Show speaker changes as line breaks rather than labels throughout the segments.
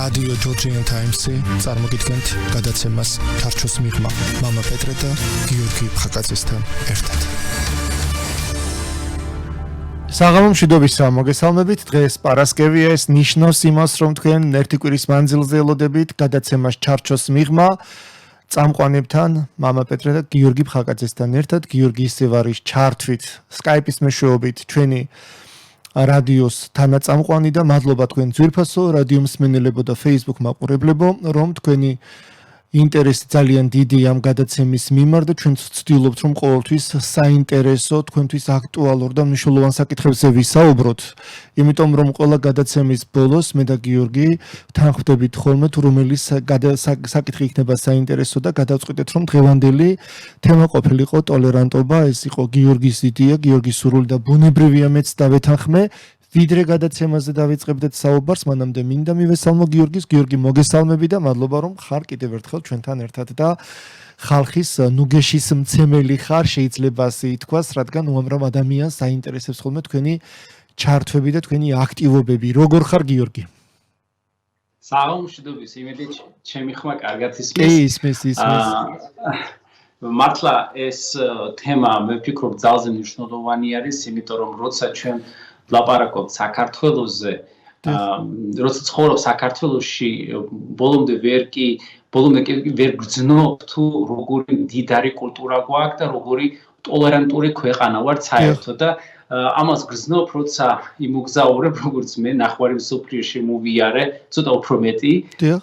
რადიო ჯორჯიან ტაიმსი წარმოგიდგენთ გადაცემას ჩარჩოს მიღმა მამა პეტრე და გიორგი ფხაკაძესთან ერთად. საღამომშვიდობისა მოგესალმებით. დღეს პარასკევია, ეს ნიშნავს იმას, რომ თქვენ ერთი კვირის მანძილზე ელოდებით გადაცემას ჩარჩოს მიღმა წამყვანებთან მამა პეტრე და გიორგი ფხაკაძესთან ერთად. გიორგი ისევ არის ჩართვით Skype-ის მეშვეობით ჩვენი რადიოს თანაწამყვანი და მადლობა თქვენ ძვირფასო რადიო მსმენელებო და Facebook მაყურებლებო, რომ თქვენი ინტერესი ძალიან დიდი ამ გადაცემის მიმართ და ჩვენ ვცდილობთ, რომ ყოველთვის საინტერესო, თქვენთვის აქტუალურ და მნიშვნელოვან საკითხებზე ვისაუბროთ. იმიტომ რომ ყველა გადაცემის ბოლოს მე და გიორგი თანხმდებით ხოლმე თუ რომელი საკითხი იქნება საინტერესო და გადავწყვიტეთ, რომ დღევანდელი თემა ყოფილიყო ტოლერანტობა. ეს იყო გიორგის იდეა, გიორგის სურვილი და ბუნებრივია მეც დავეთანხმე. ვიდრე გადაცემაზე დავიწყებდეთ საუბარს, მანამდე მინდა მივესალმო გიორგის. გიორგი, მოგესალმები და მადლობა, რომ ხარ კიდევ ერთხელ ჩვენთან ერთად და ხალხის ნუგეშის მცემელი ხარ, შეიძლება ასე ითქვას, რადგან უამრავ ადამიანს აინტერესებს ხოლმე თქვენი ჩართვები და თქვენი აქტივობები. როგორ ხარ, გიორგი?
საღამომშვიდობის, იმედი ჩემი ხმა კარგად ისმის.
ისმის.
მართლა ეს თემა მე ვფიქრობ ძალზე მნიშვნელოვანი არის, იმიტომ რომ როცა ჩვენ ვლაპარაკობთ საქართველოზე, როცა ცხოვრობ საქართველოში, ბოლომდე ვერ გრძნობ თუ როგორი მდიდარი კულტურა გვაქვს და როგორი ტოლერანტული ქვეყანა ვართ საერთოდ და ამას გრძნობ, როცა იმოგზაურებ, როგორც მე ნახევარი მსოფლიოში მოვიარე, ცოტა უფრო მეტი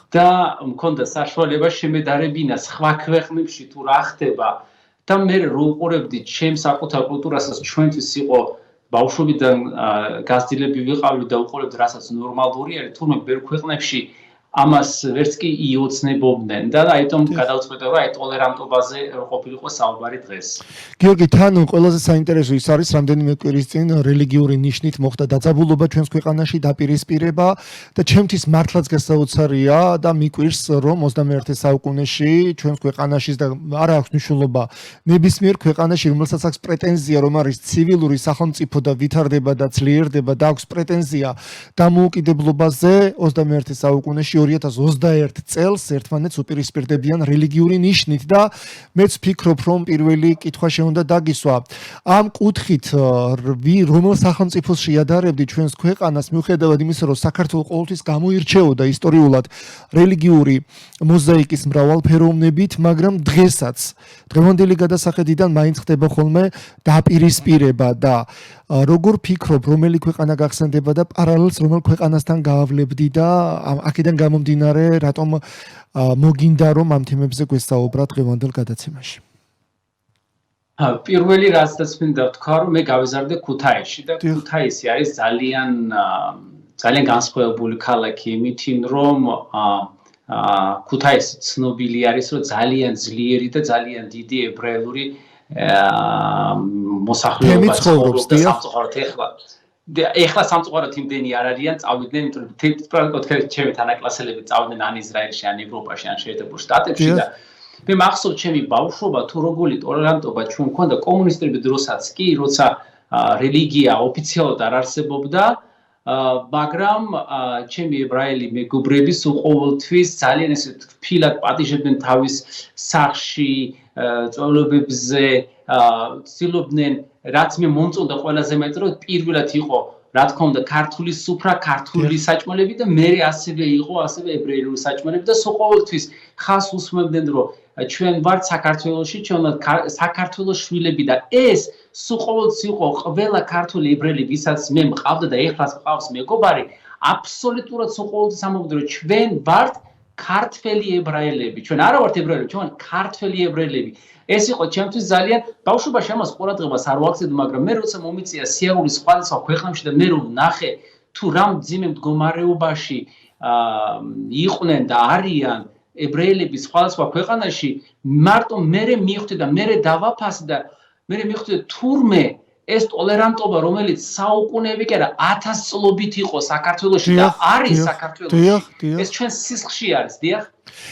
და მქონდა საშუალება შემედარებინა სხვა ქვეყნებში თუ რა ხდება და მე რო უყურებდი ჩემს საკუთარ კულტურასაც, ჩვენთვის იყო ბავშვობიდან გაზრდილები ვიყავი და უყურებდი, რასაც ნორმალური არის, თუმცა ბევრ ქვეყნებში ამას ვერც კი იოცნებობდნენ და აიტომ გადავწყვეტე, რომ აი ტოლერანტობაზე ყოფილიყო საუბარი დღეს.
გიორგი, თან ყველაზე საინტერესო ის არის, რამდენიმე კვირის წინ რელიგიური ნიშნით მოხდა დაძაბულობა ჩვენს ქვეყანაში, დაპირისპირება და ჩემთვის მართლაც გასაოცარია და მიკვირს, რომ 21 საუკუნეში ჩვენს ქვეყანაში და არა აქვს მნიშვნელობა ნებისმიერ ქვეყანაში, რომელსაც აქვს პრეტენზია, რომ არის ცივილური სახელმწიფო და ვითარდება და ძლიერდება და აქვს პრეტენზია დამოუკიდებლობაზე 21 საუკუნეში 2021 წელს ერთმანეთს უპირისპირდებიან რელიგიური ნიშნით და მეც ვფიქრობ, რომ პირველი კითხვა შეუნდა დაგისვა. ამ კუთხით რომელ სახელმწიფოს შეადარებდი ჩვენს ქვეყანას, მიუხედავად იმისა, რომ საქართველო ყოველთვის გამოირჩეოდა ისტორიულად რელიგიური მოზაიკის მრავალფეროვნებით, მაგრამ დღესაც დღევანდელი გადასახედიდან მაინც ხდება ხოლმე დაპირისპირება და როგორ ფიქრობ, რომელი ქვეყანა გახსენდება და პარალელს რომელ ქვეყანასთან გაავლებდი და აქედან გამომდინარე, რატომ მოგინდა რომ ამ თემებზე გვესაუბრა დღევანდელ გადაცემაში?
პირველი რასაც მინდა ვთქვა, რომ მე გავიზარდე ქუთაისში და ქუთაისი არის ძალიან განსხვავებული ქალაქი, იმითინ რომ ქუთაისი ცნობილი არის, რომ ძალიან ძლიერი და ძალიან დიდი ებრაელური მოსახლეობა ცხოვრობს და სამწუხაროდ ეხლა სამწუხაროდ იმდენი არ არიან, წავიდნენ, იმიტომ რომ თითქმის ჩემი თანაკლასელები წავიდნენ ან ისრაელში, ან ევროპაში, ან შეერთებულ შტატებში და მე მახსოვს ჩემი ბავშვობა, თუ როგორი ტოლერანტობა ჩვენ მქონდა კომუნისტების დროსაც კი, როცა რელიგია ოფიციალურად არ არსებობდა, მაგრამ ჩემი ებრაელი მეგობრები სულ ყოველთვის ძალიან ესე თბილად პატიჟებდნენ თავის სახში, წვეულებებზე, ცდილობდნენ, რაც მე მომწონდა ყველაზე მეტ, რომ პირველად იყო, რა თქმა უნდა, ქართული სუფრა, ქართული საჭმელები და მერე ასევე იყო ებრაელური საჭმელები და სულ ყოველთვის ხას უსმენდნენ, რომ ჩვენ ვართ საქართველოში, ჩვენ ვართ საქართველოს შვილები და ეს სულ ყოველთვის იყო ყველა ქართული ებრაელი, ვისაც მე მყავდა და ეხლაც მყავს მეგობარი, აბსოლუტურად სულ ყოველთვის ამბობდნენ, რომ ჩვენ ვართ ქართველი ებრაელები. ჩვენ არა ვართ ებრაელები, ჩვენ ვართ ქართველი ებრაელები. ეს იყო ჩემთვის ძალიან ბავშვობაში ამას ყურადღებას არ ვაქცევდი, მაგრამ მე როცა მომიწია სიარული სხვადასხვა ქვეყნებში და მე რომ ვნახე თუ რა მძიმე მდგომარეობაში იყვნენ და არიან ებრაელები სხვადასხვა ქვეყანაში, მარტო მე მივხვდი და მე დავაფასე და მე მივხვდი თურმე ეს ტოლერანტობა, რომელიც საუკუნეები კი არა, 1000 წლობით იყო საქართველოში და არის საქართველოში. ეს ჩვენ სისხლში არის, დიახ.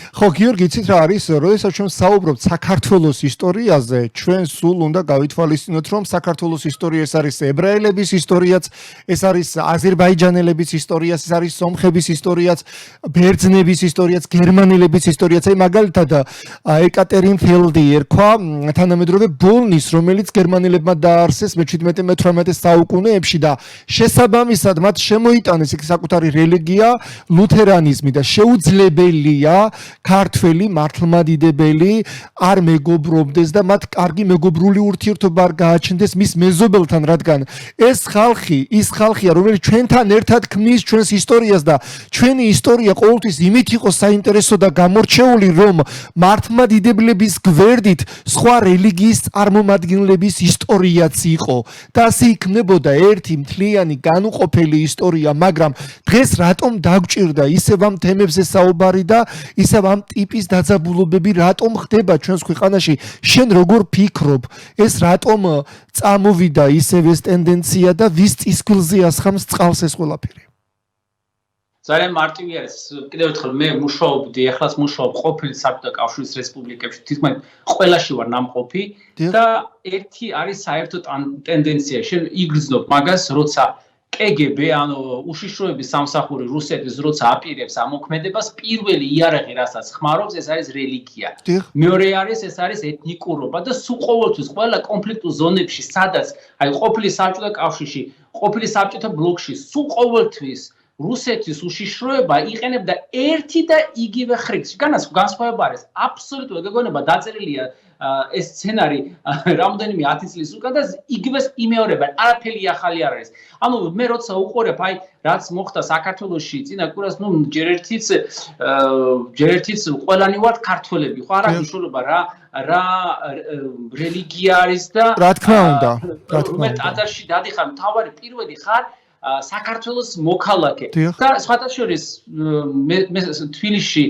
ხო, გიორგი, იცით რა არის, როდესაც ჩვენ საუბრობთ საქართველოს ისტორიაზე, ჩვენ სულ უნდა გავითვალისწინოთ, რომ საქართველოს ისტორია ეს არის ებრაელების ისტორიაც, ეს არის აზერბაიჯანელების ისტორიაც, ეს არის სომხების ისტორიაც, ბერძნების ისტორიაც, გერმანელების ისტორიაც. აი მაგალითად ეკატერინ ფელდი ერქვა თანამედროვე ბოლნის, რომელიც გერმანელებმა დააარსეს მე-17-18 საუკუნეებში და შესაბამისად მათ შემოიტანეს იქ საკუთარი რელიგია, ლუთერანიზმი და შეუძლებელია ქართველი მართლმადიდებელი არ მეგობრობდეს და მათ კარგი მეგობრული ურთიერთობა არ გააჩნდეს მის მეზობელთან, რადგან ეს ხალხი, ის ხალხია, რომელიც ჩვენთან ერთად ქმნის ჩვენს ისტორიას და ჩვენი ისტორია ყოველთვის იმით იყო საინტერესო და გამორჩეული, რომ მართლმადიდებლების გვერდით სხვა რელიგიის წარმომადგენლების ისტორიაც იყო და ასე იქნებოდა ერთი მთლიანი განუყოფელი ისტორია, მაგრამ დღეს რატომ დაგვჭირდა ისევ ამ თემებზე საუბარი და ისევ ამ ტიპის დაძაბულობები რატომ ხდება ჩვენს ქვეყანაში? შენ როგორ ფიქრობ, ეს რატომ წამოვიდა ისევ ეს ტენდენცია და ვის წისქვილზე ასხამს წყალს ეს ყველაფერი?
ძალიან მარტივი არის. კიდევ ერთხელ მე მუშაობდი, ახლაც მუშაობ ყოფილი საბჭოთა კავშირის რესპუბლიკებში, თითქმის ყველაში ვარ ნამყოფი და ერთი არის საერთო ტენდენცია. შენ იგრძნობ მაგას, როცა KGB, ანუ უშიშროების სამსახური რუსეთის როცა აპირებს ამ მოქმედებას, პირველი იარაღი, რასაც ხმარობს, ეს არის რელიგია. მეორე არის ეს არის ეთნიკურობა და სულ ყოველთვის ყველა კონფლიქტურ ზონებში, სადაც აი ყოფილი საბჭოთა კავშირში, ყოფილი საბჭოთა ბლოკში, სულ ყოველთვის რუსეთის უშიშროება იყენებდა ერთი და იგივე ხრიკს. განსხვავება არის აბსოლუტურად გეგონება დაწერილია ეს სცენარი რამდენიმე 10 წლის უკან და იგივეს იმეორება. არაფერი ახალი არ არის. ანუ მე როცა უყურებ აი რაც მოხდა საქართველოში წინა კვირას, ნუ ჯერ ერთიც ყველანი ვართ ქართველები, ხო? არა მნიშვნელობა რა რელიგია არის და
რა თქმა უნდა,
მე ტაძარში დადიხარ, მთავარი პირველი ხარ საქართველოს მოქალაქე და სხვათა შორის მე თბილისში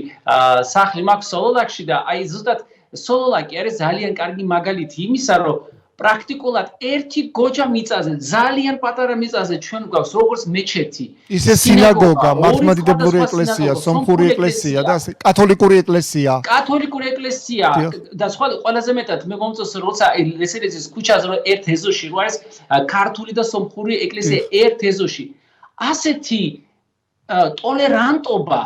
სახლი მაქვს სოლოლაკში და აი ზუსტად სოლოლაკი არის ძალიან კარგი მაგალითი იმისა, რომ პრაქტიკულად ერთი გოჯა მიწაზე, ძალიან პატარა მიწაზე ჩვენ გვაქვს როგორც მეჩეთი.
ისე სინაგოგა, მართლმადიდებლური ეკლესია, სომხური ეკლესია და კათოლიკური ეკლესია.
კათოლიკური ეკლესია და სხვა ყველაზე მეტად მე მომწონს როცა ლესერეთის ქუჩაზე რო ერთ ეზოში რო არის ქართული და სომხური ეკლესია ერთ ეზოში. ასეთი ტოლერანტობა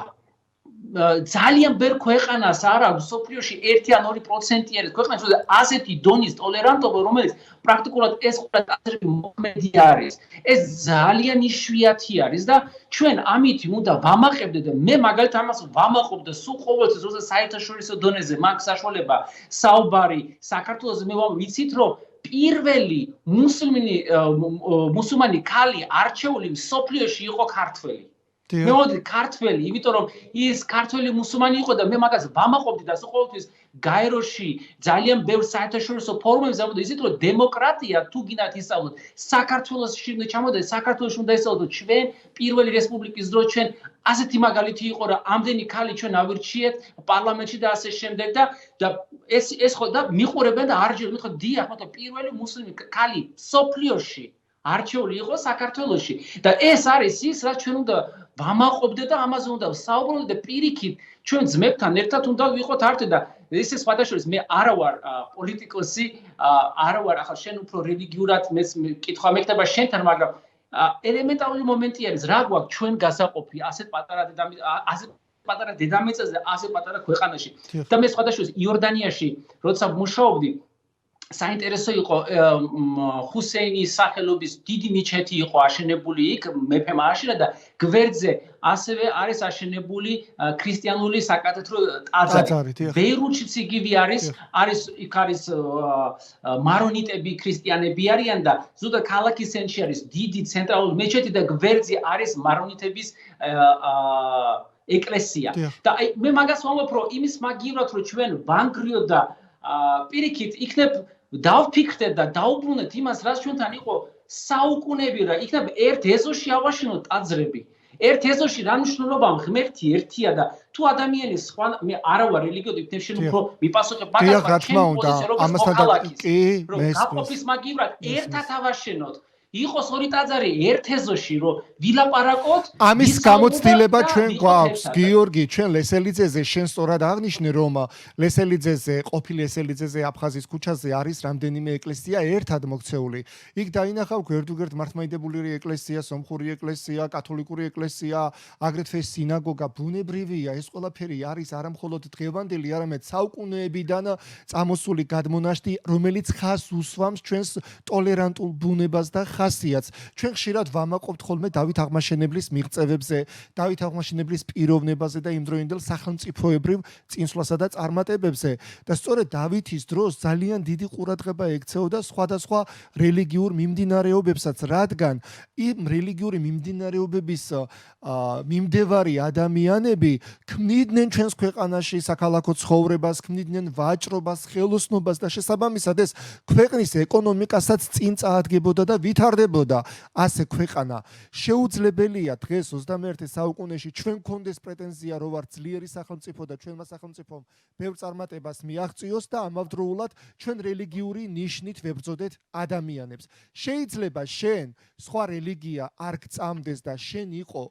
ძალიან ბევრ ქვეყანას არ აქვს სოფლიოში 1 ან 2% არის ქვეყანაში ასეთი დონის ტოლერანტობა, რომელიც პრაქტიკულად ეს ყველა ტაძრები მოქმედი არის. ეს ძალიან იშვიათი არის და ჩვენ ამით უნდა ვამაყებდეთ და მე მაგალითად ამას ვამაყობ და სულ ყოველთვის როცა საერთაშორისო დონეზე მაქვს საშუალება საუბარი საქართველოს მე ვიცით რომ პირველი მუსულმანი ქალი არჩეული სოფლიოში იყო ქართველი. მე ვარ ქართველი, იმიტომ რომ ის ქართველი მუსულმანი იყო და მე მაგას ვამაყობდი და ყოველთვის გაეროში ძალიან ბევრ საერთაშორისო ფორუმებზე ამბობდი ისეთ რომ დემოკრატია თუ გინდათ ისწავლოთ საქართველოში უნდა ჩამოდეთ, საქართველოში უნდა ისწავლოთ ჩვენ პირველი რესპუბლიკის დროს ჩვენ ასეთი მაგალითი იყო რომ ამდენი ქალი ჩვენ ავირჩიეთ პარლამენტში და ასე შემდეგ და ეს ხო და მიყურებენ და არჯერ მითხო დიახ, მაგრამ პირველი მუსლიმი ქალი სოფლიოში არჩეული იყო საქართველოში და ეს არის ის რაც ჩვენ უნდა ვამაყობდეთ და ამაზე უნდა საუბრობდეთ და პირიქით ჩვენ ძმებთან ერთად უნდა ვიყოთ არტი და ისე სხვათა შორის მე არა ვარ პოლიტიკოსი, არა ვარ ახლა შენ უფრო რელიგიურად მეც კითხვა მექნება შენთან, მაგრამ ელემენტარული მომენტი არის რა გვაქვს ჩვენ გასაყოფი ასეთ პატარა დედამიწაზე, ასეთ პატარა ქვეყანაში და მე სხვათა შორის იორდანიაში როცა მუშაობდი საინტერესო იყო ჰუსეინის სახელობის დიდი მიჩეთი იყო აშენებული იქ მეფემ ააშენა და გვერდზე ასევე არის აშენებული ქრისტიანული საკათედრო ტაძარი. ბეირუთშიც იგივე არის იქ არის მარონიტები ქრისტიანები არიან და ზუსტად ქალაქის ცენტრში არის დიდი ცენტრალური მეჩეთი და გვერდზე არის მარონიტების ეკლესია. და მე მაგას ვამბობ რომ იმის მაგივრად რომ ჩვენ ვანგრიო და პირიქით იქნებ დავფიქრდეთ და დაუბრუნდეთ იმას, რაც ჩვენთან იყო საუკუნეები და იქნებ ერთ ეზოში ავაშენოთ ტაძრები. ერთ ეზოში რა მნიშვნელობა ღმერთი ერთია და თუ ადამიანი სხვა მე არა ვარ რელიგიოდი, იქნებ შენ უფრო მიპასუხებ მაგას,
რა თქმა უნდა, ამასთან კი
გაყოფის მაგივრად ერთად ავაშენოთ. იყოს ორი ტაძარი ერთ ეზოში, რომ ვილაპარაკოთ.
ამის გამოცდილება ჩვენ გვაქვს, გიორგი, ჩვენ ლესელიძეზე შენ სწორად აღნიშნე, რომ ლესელიძეზე, ყოფილი ლესელიძეზე აფხაზის ქუჩაზე არის რამდენიმე ეკლესია ერთად მოქცეული. იქ დაინახავ გვერდუგვერდ მართლმადიდებლური ეკლესია, სომხური ეკლესია, კათოლიკური ეკლესია, აგრეთვე სინაგოგა, ბუნებრივია, ეს ყველაფერი არის არა მხოლოდ დღევანდელი, არამედ საუკუნეებიდან წამოსული გადმონაშთი, რომელიც ხას უსვამს ჩვენს ტოლერანტულ ბუნებას და ხასიათს. ჩვენ ხშირად ვამაყობთ ხოლმე დავით აღმაშენებლის მიღწევებზე, დავით აღმაშენებლის პიროვნებაზე და იმდროინდელ სახელმწიფოებრივ წინსვლასა და წარმატებებზე. და სწორედ დავითის დროს ძალიან დიდი ყურადღება ექცეოდა სხვადასხვა რელიგიურ მიმდინარეობებსაც, რადგან იმ რელიგიური მიმდინარეობების მიმდევარი ადამიანები ქმნიდნენ ჩვენს ქვეყანაში საქალაქო ცხოვრებას, ქმნიდნენ ვაჭრობას, ხელოსნობას და შესაბამისად ეს ქვეყნის ეკონომიკასაც წინ წაადგებოდა და ვითარდებოდა. ასე ქვეყანა შეუძლებელია დღეს 21 საუკუნეში ჩვენ გქონდეს პრეტენზია, რომ ვართ ძლიერი სახელმწიფო და ჩვენმა სახელმწიფომ ბევრ წარმატებას მიაღწიოს და ამავდროულად ჩვენ რელიგიური ნიშნით ვებრძოდეთ ადამიანებს. შეიძლება შენ სხვა რელიგია არ გწამდეს და შენ იყო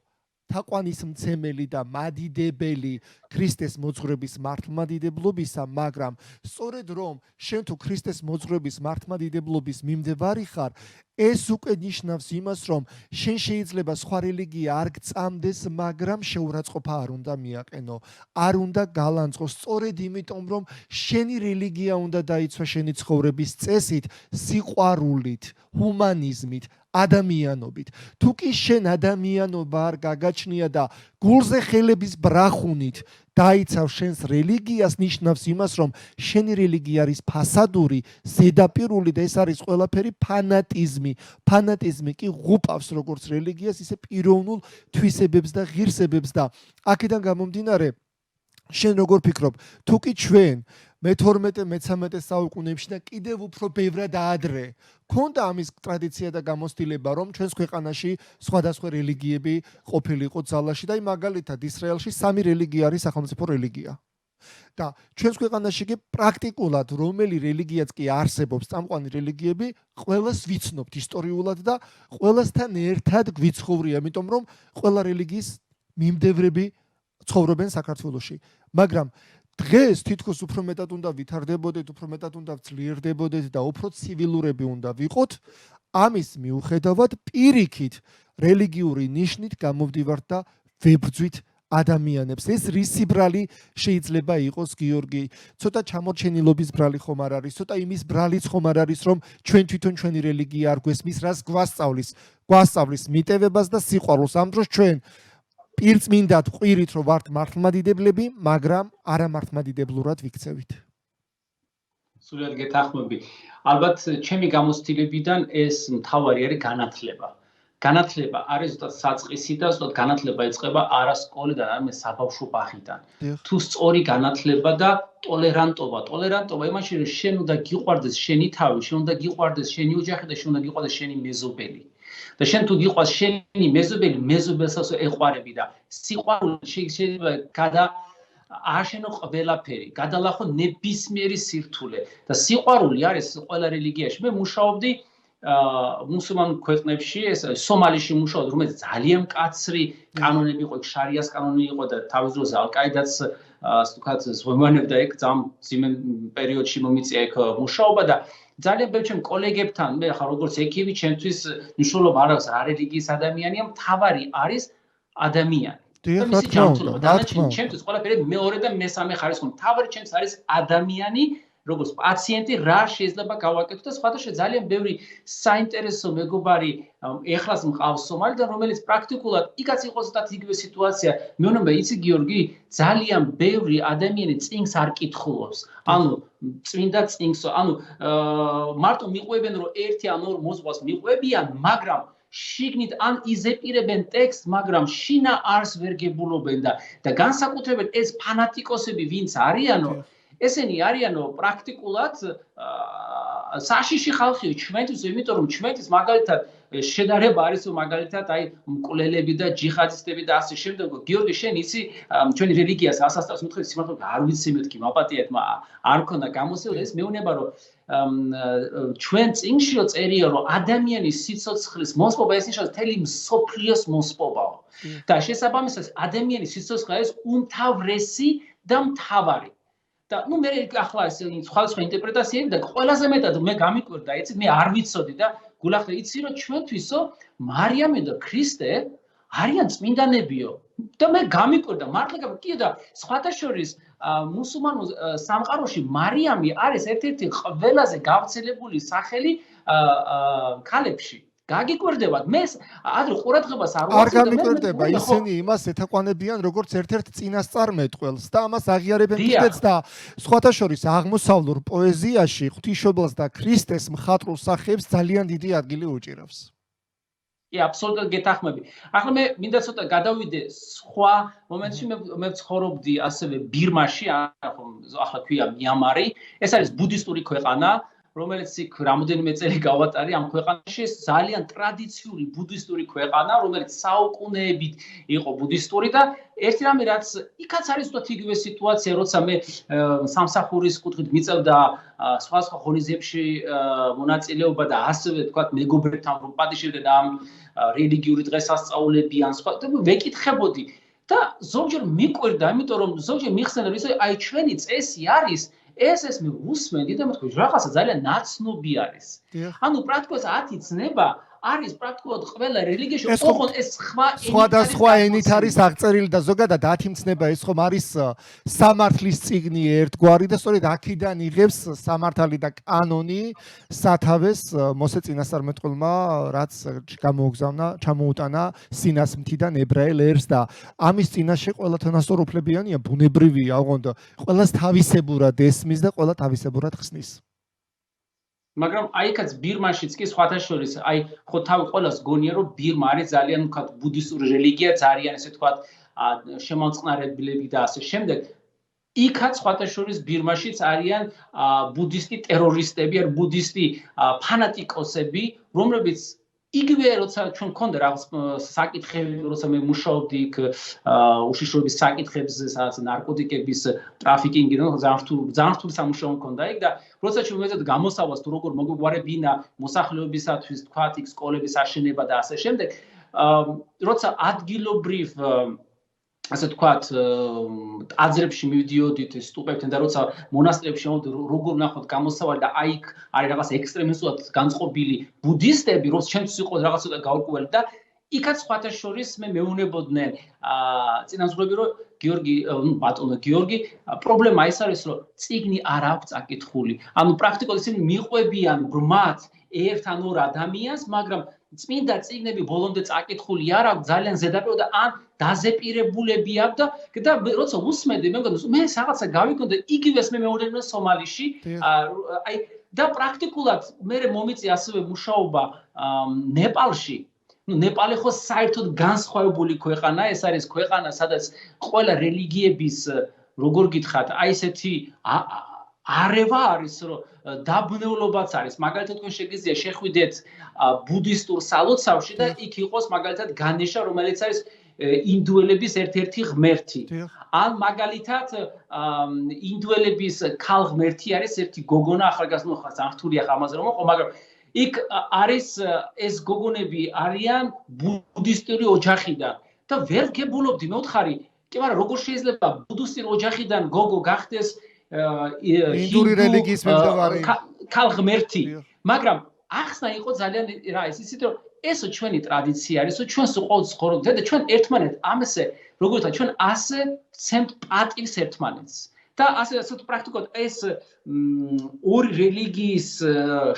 თაყვანისმცემელი და მადიდებელი ქრისტეს მოძღვრების მართლმადიდებლობისა, მაგრამ სწორედ რომ შენ თუ ქრისტეს მოძღვრების მართლმადიდებლობის მიმდევარი ხარ, ეს უკვე ნიშნავს იმას, რომ შენ შეიძლება სხვა რელიგია არ გწამდეს, მაგრამ შეურაცხყოფა არ უნდა მიაყენო, არ უნდა გალანძღო, სწორედ იმიტომ, რომ შენი რელიგია უნდა დაიცვა შენი ცხოვრების წესით, სიყვარულით, ჰუმანიზმით, ადამიანობით. თუ კი შენ ადამიანობა არ გაგაჩნია და გულზე ხელების ბრახუნით დაიცავ შენს რელიგიას, ნიშნავს იმას, რომ შენი რელიგია არის ფასადური, ზედაპირული და ეს არის ყველაფერი ფანატიზმი. ფანატიზმი კი ღუპავს როგორც რელიგიას, ისე პიროვნულ თვისებებს და ღირსებებს და აქედან გამომდინარე, შენ როგორ ფიქრობ, თუ კი ჩვენ მე-12-მე-13 საუკუნეებში და კიდევ უფრო ბევრად ადრე ქონდა ამის ტრადიცია და გამოცდილება, რომ ჩვენს ქვეყანაში სხვადასხვა რელიგიები ყოფილიყო ძალაში და მაგალითად ისრაელში 3 რელიგია არის სახელმწიფო რელიგია. და ჩვენს ქვეყანაში კი პრაქტიკულად რომელი რელიგიაც კი არსებობს, წამყვანი რელიგიები, ყველას ვიცნობთ ისტორიულად და ყველასთან ერთად გვიცხოვრია, იმიტომ რომ ყველა რელიგიის მიმდევრები ცხოვრობენ საქართველოში. მაგრამ დღეს თითქოს უფრო მეტად უნდა ვითარდებოდეთ, უფრო მეტად უნდა ძლიერდებოდეთ და უფრო ცივილურები უნდა ვიყოთ. ამის მიუხედავად პირიქით რელიგიური ნიშნით გამოვდივართ და ვებრძვით ადამიანებს. ეს რისი ბრალი შეიძლება იყოს, გიორგი? ცოტა ჩამორჩენილობის ბრალი ხომ არ არის? ცოტა იმის ბრალიც ხომ არ არის, რომ ჩვენ თვითონ ჩვენი რელიგია არ გვესმის, რას გვასწავლის მიტევებას და სიყვარულს. ამ დროს ჩვენ პირწმინდად ყვირით, რომ ვართ მართლმადიდებლები, მაგრამ არა მართლმადიდებლურად ვიქცევით.
სულად გეთანხმები. ალბათ ჩემი გამოცდილებიდან ეს მთავარი არის განათლება. განათლება არის ზუსტად საწყისი და ზუსტად განათლება იწყება არა სკოლიდან, არამედ საბავშვო ბაღიდან. თუ სწორი განათლება და ტოლერანტობა. ტოლერანტობა იმაში, რომ შენ უნდა გიყვარდეს შენი თავი, შენ უნდა გიყვარდეს შენი ოჯახი და შენ უნდა გიყვარდეს შენი მეზობელი. და შენ თუ გიყვარს შენი მეზობელი, მეზობელსაც ეყვარები და სიყვარული შეიძლება ააშენო ყველაფერი, გადალახო ნებისმიერი სირთულე და სიყვარული არის ყველა რელიგიაში. მე მუშაობდი მუსულმან ქვეყნებში, სომალიში მუშაობდი, რომელიც ძალიან მკაცრი კანონები იყო, შარიას კანონი იყო და თავის დროზე ალ-კაიდაც ზღვემანებდა ეგ ძიმე პერიოდში მომიწია ეგ მუშაობა და ძალიან ბევრ ჩემ კოლეგებთან მე ხარ როგორც ექიმი, ჩემთვის მნიშვნელობა არ აქვს რა რელიგიის ადამიანია, მთავარი არის ადამიანი. მისი ჯანმრთელობა. ჩემთვის ყველაფერი მეორე და მესამე ხარისხი. მთავარი ჩემს არის ადამიანი, როგორც პაციენტი, რა შეიძლება გავაკეთო და სხვადასხვა ძალიან ბევრი საინტერესო მეგობარი ეხლას მყავს სომალიდან, რომელიც პრაქტიკულად იქაც იყოს და იგივე სიტუაცია. მეუბნება, იცი გიორგი, ძალიან ბევრი ადამიანი წინგს არ კითხულობს. ანუ წმინდა წინგს, ანუ მარტო მიყვებენ, რომ ერთი ან ორ მოზღვას მიყვებიან, მაგრამ შიგნით ან იზეპირებენ ტექსტს, მაგრამ შინაარს ვერ გებულობენ და განსაკუთრებით ეს ფანატიკოსები ვინც არიანო, ესენი არიანო პრაქტიკულად საშიში ხალხიო ჩვენთვის, იმიტომ რომ ჩვენთვის მაგალითად შედარება არის მაგალითად აი მკვლელები და ჯიჰადისტები და ასე შემდეგ. გიორგი, შენ იცი ჩვენი რელიგიას ასასწავს მithrit სიმართლე არ ვიცი მეთქი მაპატიეთ, არ ქონდა გამოსწორებული ეს მეუნება რომ ჩვენ წინშიო წერია რომ ადამიანის სიცოცხლის მოსპობა ეს ნიშნავს მთელი მსოფლიოს მოსპობაო. და შესაბამისად ადამიანის სიცოცხლე არის უმთავრესი და მთავარი. და ნუ მე ახლა ეს სხვადასხვა ინტერპრეტაციები და ყველაზე მეტად მე გამიკვირდა, იცით, მე არ ვიცოდი და გულახდა იცი რომ ჩვენთვისო მარიამი და ქრისტე არიან წმინდანებიო. და მე გამიკვირდა მართლა კიდე და სხვათა შორის მუსულმანურ სამყაროში მარიამი არის ერთ-ერთი ყველაზე გავრცელებული სახელი ქალებში. გაგიკვირდებათ მე ადრე ყურადღებას არ
არ გამიკვირდება ისინი იმას ეთაყვანებიან როგორც ერთ-ერთ წინასწარმეტყველს და ამას აღიარებენ კიდეც და სხვათა შორის აღმოსავლურ პოეზიაში ღვთისმშობელს და ქრისტეს მხატვრულ სახეებს ძალიან დიდი ადგილი უჭირავს.
კი, აბსოლუტურად გეთანხმები. ახლა მე მინდა ცოტა გადავიდე სხვა მომენტში მე ვცხოვრობდი ასევე ბირმაში, ახლა ქვია მიამარი. ეს არის ბუდისტური ქვეყანა, რომელიც იქ რამოდენიმე წელი გავატარე ამ ქვეყანაში, ძალიან ტრადიციული ბუდისტური ქვეყანა, რომელიც საუკუნეებით იყო ბუდისტური და ერთი რამე რაც იქაც არის უბრალოდ იგივე სიტუაცია, როცა მე სამსახურის კუთხით მიწევდა სხვადასხვა ღონისძიებებში მონაწილეობა და ასევე თქვათ მეგობრებთან რომ პატიჟებდნენ ამ რელიგიური დღესასწაულები ან სხვა და ვეკითხებოდი და ზოგჯერ მიკვირდა, იმიტომ რომ ზოგჯერ მიხსენდა რომ აი ჩვენი წესი არის ეს მე უსმენდი და მეთქი რაღაცა ძალიან ნაცნობი არის. ანუ პრაქტიკულად 10 ცნება არის პრაქტიკულად ყველა რელიგიაში ოღონდ ეს
სხვადასხვა ენით არის აღწერილი და ზოგადად 10 ცნება ეს ხომ არის სამართლის წიგნი ერთგვარი და სწორედ აქედან იღებს სამართალი და კანონი სათავეს მოსე წინასწარმეტყველმა რაც ჩამოუტანა სინას მთიდან ებრაელ ერს და ამის წინაშე ყველა თანასწორუფლებიანია ბუნებრივია ოღონდ ყველას თავისებურად ესმის და ყველა თავისებურად ხსნის.
მაგრამ აი იქაც ბირმაშიც კი სხვათა შორის აი ხო თავი ყველას გონია რომ ბირმა არის ძალიან ვთქვათ ბუდისტური რელიგია, ძალიან ესე ვთქვათ შემამწყნარებლები და ასე შემდეგ. იქაც სხვათა შორის ბირმაშიც არიან ბუდისტი ტერორისტები, ან ბუდისტი ფანატიკოსები, რომლებიც იგივე როცა ჩვენ გქონდა რაღაც საკითხები, როცა მე მუშაობდი იქ უშიშროების საკითხებზე, სადაც ნარკოტიკების ტრაფიკინგი, ძალიან რთული სამუშაო მქონდა იქ და როცა ჩვენ ვეძებთ გამოსავალს თუ როგორ მოგვიგვარებინა მოსახლეობისათვის, თქვათ იქ სკოლების აშენება და ასე შემდეგ, როცა ადგილობრივ ასე თქვათ აზრებში მივდიოდით სტუპებთან და როცა მონასტრებში შევდივართ როგორ ვნახოთ გამოსავალი და აი იქ არის რაღაც ექსტრემისტულად განწყობილი ბუდისტები, რომ ჩვენთვის იყო რაღაც ცოტა გაურკვეველი და იქაც სხვათა შორის მე მეუნებოდნენ წინასწრები რომ გიორგი, ბატონო გიორგი, პრობლემა ის არის რომ წიგნი არ აქვს წაკითხული. ანუ პრაქტიკულად ისინი მიყვებიან ბრმად ერთ ან ორ ადამიანს, მაგრამ წმინდა წიგნები ბოლომდე წაკითხული არ აქვს ძალიან ზედაპირულად და ან დაზეპირებულები აქვს და როცა უსმენდი მე მგონი მე რაღაცა გავიქონდა იგივეს მე მეუბნები სომალიში აი და პრაქტიკულად მე მომიწია ასევე მუშაობა ნეპალში. ნუ ნეპალი ხო საერთოდ განსხვავებული ქვეყანა, ეს არის ქვეყანა სადაც ყველა რელიგიების როგორ გითხრათ, აი ესეთი არევა არის, რომ დაბნეულობაც არის. მაგალითად თქვენ შეგიძლია შეხვიდეთ ბუდისტურ სალოცავში და იქ იყოს მაგალითად განეშა, რომელიც არის ინდუელების ერთ-ერთი ღმერთი. ან მაგალითად ინდუელების ქალ ღმერთი არის ერთი გოგონა, ახალგაზრდა ხარ, ძალიან რთულია ამაზე რომ მოყო, მაგრამ იქ არის ეს გოგონები არიან ბუდისტური ოჯახიდან და ვერ გებულობდი, მე ვთხარი, კი მაგრამ როგორ შეიძლება ბუდისტური ოჯახიდან გოგო გახდეს
ინდური რელიგიის მიმდევარი
ქალ ღმერთი, მაგრამ ახსნა იყო ძალიან რა ის ისეთ რომ ესო ჩვენი ტრადიცია არის, ჩვენ ყოველთვის ცხოვრობთ და ჩვენ ერთმანეთს ამასე როგორ ვთქვა, ჩვენ ასე ვცემთ პატივს ერთმანეთს. და ასე პრაქტიკულად ეს ორი რელიგიის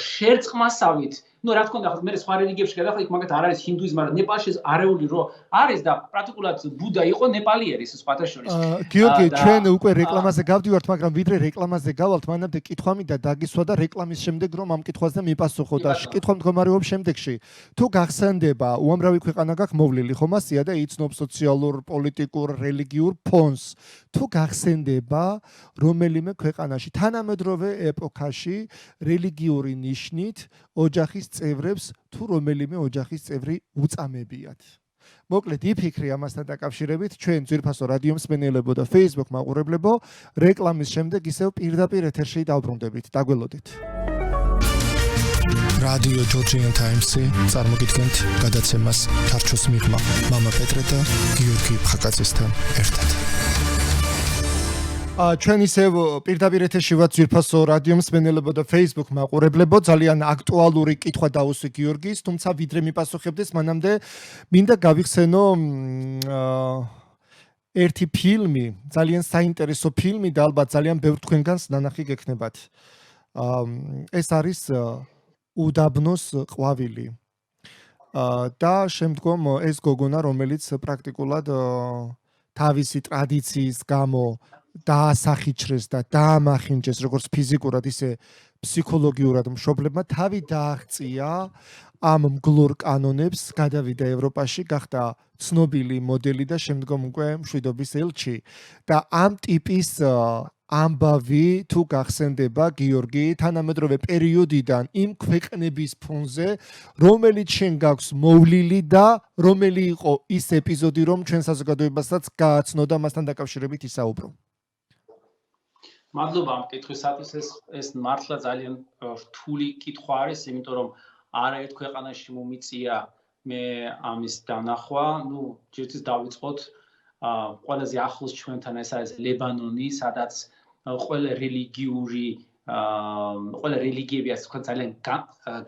შერწყმასავით, ნუ რა თქმა უნდა ახლა მე სხვა რელიგიებში გადავხარ იქ მაგათ არ არის ჰინდუიზმი მაგრამ ნეპალში არეული რო არის და პრაქტიკულად ბუდა იყო ნეპალიერი ეს სხვათა შორის
გიორგი ჩვენ უკვე რეკლამაზე გავდივართ მაგრამ ვიდრე რეკლამაზე გავალთ მანამდე კითხვა მინდა დაგისვა და რეკლამის შემდეგ რომ ამ კითხვაზე მიპასუხო და კითხვა მდგომარეობს შემდეგში თუ გახსენდება უამრავი ქვეყანა გაქვს მოვლილი ხომ ასია და იცნობს სოციალურ პოლიტიკურ რელიგიურ ფონს თუ გახსენდება რომელიმე ქვეყანაში თანამედროვე ეპოქაში რელიგიური ნიშნით ოჯახის წევრებს თუ რომელიმე ოჯახის წევრი უწამებიათ. მოკლედ იფიქრე ამასთან დაკავშირებით ჩვენ ძვირფასო რადიო მსმენელებო და Facebook მაყურებლებო რეკლამის შემდეგ ისევ პირდაპირ ეთერში დავბრუნდებით. დაგველოდით. რადიო ჯორჯიან ტაიმსი წარმოგიდგენთ გადაცემას ჩარჩოს მიღმა მამა პეტრე და გიორგი ფხაკაძესთან ერთად. ჩვენ ისევ პირდაპირ ეთერში ვართ ძვირფასო რადიო მსმენელებო და Facebook მაყურებლებო ძალიან აქტუალური კითხვა დაუსვი გიორგის თუმცა ვიდრე მიპასუხებდეს მანამდე მინდა გავიხსენო ერთი ფილმი ძალიან საინტერესო ფილმი და ალბათ ძალიან ბევრ თქვენგანს ნანახი გექნებათ ეს არის უდაბნოს ყვავილი და შემდგომ ეს გოგონა რომელიც პრაქტიკულად თავისი ტრადიციის გამო დაასახიჩრეს და დაამახინჯეს როგორც ფიზიკურად ისე ფსიქოლოგიურად მშობლებმა თავი დააღწია ამ მგლურ კანონებს გადავიდა ევროპაში გახდა ცნობილი მოდელი და შემდგომ უკვე მშვიდობის ელჩი და ამ ტიპის ამბავი თუ გახსენდება გიორგი თანამედროვე პერიოდიდან იმ ქვეყნების ფონზე რომელიც შენ გაქვს მოვლილი და რომელი იყო ის ეპიზოდი რომ ჩვენ საზოგადოებასაც გააცნო და მასთან დაკავშირებით ისაუბრო
მადლობა ამ კითხვისათვის ეს მართლა ძალიან რთული კითხვა არის იმიტომ რომ არაერთ ქვეყანაში მომიწია მე ამის დანახვა ნუ ჯერთვის დავიწყოთ ყველაზე ახლოს ჩვენთან ეს არის ლებანონი სადაც ყველა რელიგიები ასე ვთქვათ ძალიან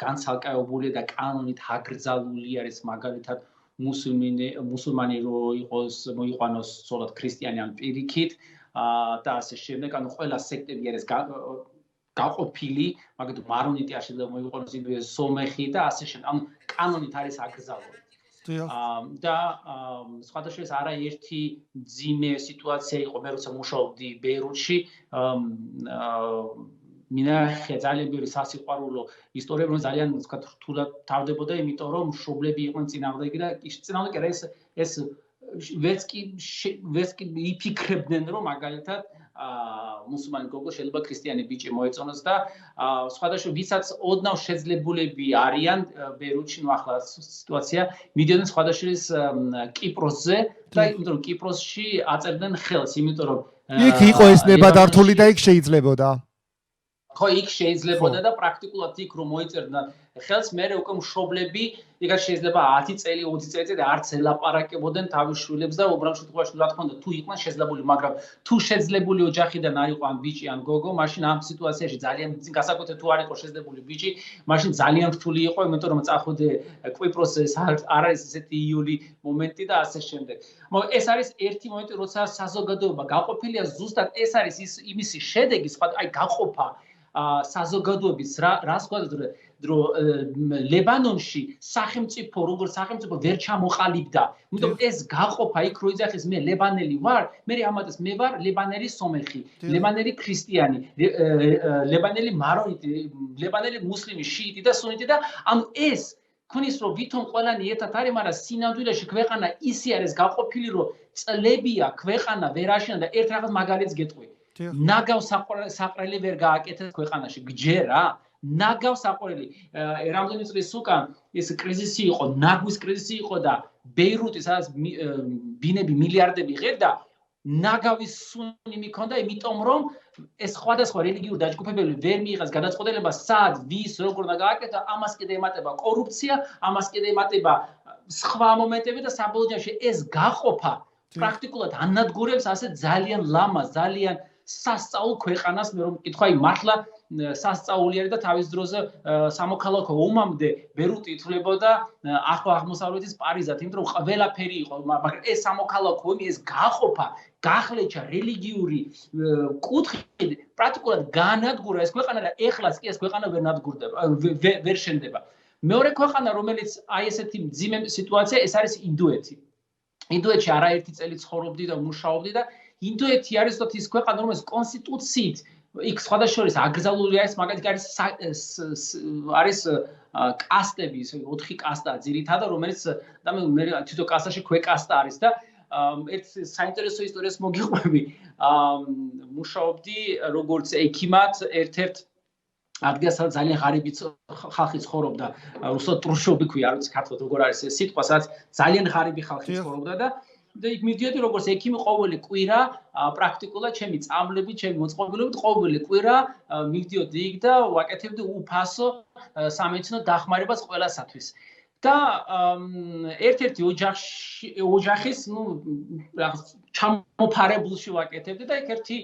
განცალკევებული და კანონით აკრძალული არის მაგალითად მუსულმანი რო იყოს მოიყვანოს სწორად ქრისტიანი ან პირიქით და ასე შემდეგ, ანუ ყველა სექტები არის გაყოფილი, მაგალითად მარონიტი არ შეიძლება მოიყვანოს ინდუიზმი, სომეხი და ასე შემდეგ. ანუ კანონით არის აკრძალული. და სხვადასხვა არაერთი ძიმე სიტუაცია იყო, მე როცა მუშაობდი ბეირუთში, მინახე ძალიან ბევრი სასიყვარულო ისტორიები, რომ ძალიან ვთქვათ რთულად თავდებოდა, იმიტომ რომ მშობლები იყვნენ წინააღმდეგი და წინააღმდეგი რა ეს ვერც კი იფიქრებდნენ რომ მაგალითად მუსულმანი გოგო შეიძლება ქრისტიანი ბიჭი მოეწონოს და სხვადასხვა ვისაც ოდნავ შეძლებულები არიან ბეირუთში ნუ ახლა სიტუაცია მიდიოდნენ სხვადასხვა კიპროსზე და იმიტომ რომ კიპროსში აწერდნენ ხელს იმიტომ რომ
იქ იყო ეს ნებადართული და იქ შეიძლებოდა
ხო იქ შეიძლებოდა და პრაქტიკულად იქ რომ მოიწერდნენ ხელს მე უკვე მშობლები იგივე შეიძლება 10 წელი 20 წელი და არც ელაპარაკებოდნენ თავის შვილებს და უბრალოდ შემთხვევაში რა თქმა უნდა თუ იყვნენ შეძლებული მაგრამ თუ შეძლებული ოჯახიდან არ იყო ან ბიჭი ან გოგო მაშინ ამ სიტუაციაში ძალიან გასაკუთრებით თუ არ იყო შეძლებული ბიჭი მაშინ ძალიან რთული იყო იმიტომ რომ წახვიდე კვიპროსზე არ არის ესეთი იული მომენტი და ასე შემდეგ მაგრამ ეს არის ერთი მომენტი როცა საზოგადოება გაყოფილია ზუსტად ეს არის იმისი შედეგი სხვა აი გაყოფა საზოგადოების რას გვაძლევს რომ ლებანონში სახელმწიფო როგორც სახელმწიფო ვერ ჩამოყალიბდა. იმიტომ ეს გაყოფა იქ რო იძახის მე ლებანელი ვარ, მე ამათეს მე ვარ ლებანელი სომეხი, ლებანელი ქრისტიანი, ლებანელი მარონიტი, ლებანელი მუსლიმი, შიიტი და სუნიტი და ანუ ეს ქონის რომ ვითომ ყველანი ერთად არის, მაგრამ სინამდვილეში ქვეყანა ისე არის გაყოფილი რომ წლებია ქვეყანა ვერ აშენა და ერთ რაღაც მაგალითს გეტყვი. ნაგავ საყრელი ვერ გააკეთეს ქვეყანაში გჯერა ნაგავ საყრელი რამდენი წლის უკან ეს კრიზისი იყო ნაგვის კრიზისი იყო და ბეირუთი სადაც ბინები მილიარდები ღერდა ნაგავის სუნი მიქონდა იმიტომ რომ ეს სხვადასხვა რელიგიური დაჯგუფებები ვერ მიიღეს გადაწყვეტილება სად ვის როგორ უნდა გააკეთა ამას კიდე ემატება კორუფცია ამას კიდე ემატება სხვა მომენტები და საბოლოოში ეს გაყოფა პრაქტიკულად ანადგურებს ასე ძალიან ლამაზ ძალიან სასწაულ ქვეყანას მე რომ კითხვა აი მართლა სასწაული არის და თავის დროზე სამოქალაქო ომამდე ბეირუთი ითვლებოდა ახლო აღმოსავლეთის პარიზად იმიტომ რომ ყველაფერი იყო მაგრამ ეს სამოქალაქო ომი ეს გაყოფა გახლეჩა რელიგიური კუთხით პრაქტიკულად განადგურა ეს ქვეყანა და ეხლაც კი ეს ქვეყანა ვერ ნადგურდება ვერ შენდება მეორე ქვეყანა, რომელიც აი ესეთი მძიმე სიტუაცია, ეს არის ინდოეთი. ინდოეთში არაერთი წელი ცხოვრობდი და მუშაობდი და ინდოეთი არის თოთ ის ქვეყანა, რომელიც კონსტიტუციით იქ სხვადასხვა აკრძალული არის, მაგალითად არის კასტები, 4 კასტა ძირითადად, რომელიც და მე თვითონ კასტაში ქვეკასტა არის და ერთ საინტერესო ისტორიას მოგიყვები. მუშაობდი როგორც ექიმად ერთ-ერთ ადგილას ძალიან ღარიბი ხალხი ცხოვრობდა, რუსულად ტრუშობი ქვია, არ ვიცი ქართულად როგორ არის ეს სიტყვა, სადაც ძალიან ღარიბი ხალხი ცხოვრობდა და იქ მივდიოდი როგორც ექიმი ყოველი კვირა პრაქტიკულად ჩემი წამლებით, ჩემი მოწყობილობით ყოველი კვირა მივდიოდი იქ და ვაკეთებდი უფასო სამედიცინო დახმარებას ყველასათვის. და ერთ-ერთი ოჯახის, რაღაც ჩამოფარებულში ვაკეთებდი და იქ ერთი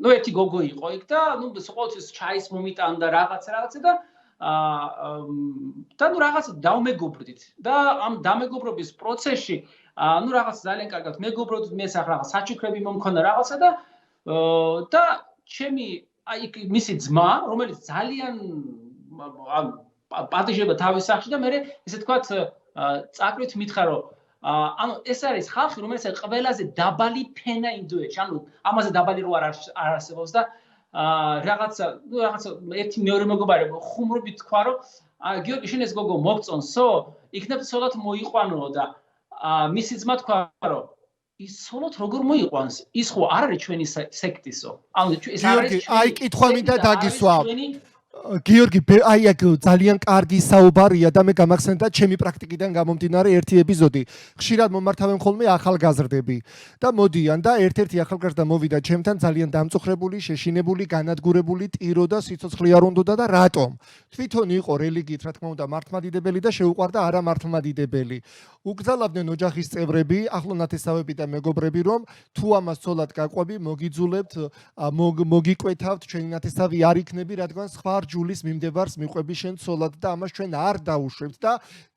ერთი გოგო იყო იქ და ყოველთვის ჩაის მომიტანდა რაღაცა და რაღაც დავმეგობრდით და ამ დამეგობრობის პროცესში რაღაც ძალიან კარგად მეგობრობდით, მე რაღაც საჩუქრები მომქონდა რაღაცა და ჩემი აი მისი ძმა, რომელიც ძალიან პატიჟება თავის სახში და მე ესე თქვათ წაკვით მითხრა რომ ანუ ეს არის ხალხი, რომელიც ყველაზე დაბალი ფენა ინდოეთში, ანუ ამაზე დაბალი რო არ არსებობს და რაღაცა ერთი მეორე მეგობარი ხუმრობით თქვა რომ გიორგი შენ ეს გოგო მოგწონსო, იქნებ ცოლად მოიყვანო და მისი ძმა თქვა რომ ის ცოლად როგორ მოიყვანს? ის ხო არ არის ჩვენი სექტისო. ანუ ეს არის
აი კითხვა მინდა დაგისვა. გიორგი, აი აქ ძალიან კარგი საუბარია და მე გამახსენდა ჩემი პრაქტიკიდან გამომდინარე ერთი ეპიზოდი. ხშირად მომართავენ ხოლმე ახალგაზრდები და მოდიან და ერთ-ერთი ახალგაზრდა მოვიდა ჩემთან ძალიან დამწუხრებული, შეშინებული, განადგურებული, ტირო და სიცოცხლე არ უნდოდა და რატომ? თვითონ იყო რელიგიით, რა თქმა უნდა, მართლმადიდებელი და შეუყვარდა არა მართლმადიდებელი. უგზავნდნენ ოჯახის წევრები, ახლო ნათესავები და მეგობრები, რომ თუ ამას ცოლად გაყვები, მოგიძულებთ, მოგიკვეთავთ, ჩვენი ნათესავი არ იქნები, რადგან სხვა ჯულის მიმდებარს მიყვები შენ ცოლად და ამას ჩვენ არ დაუშვებთ და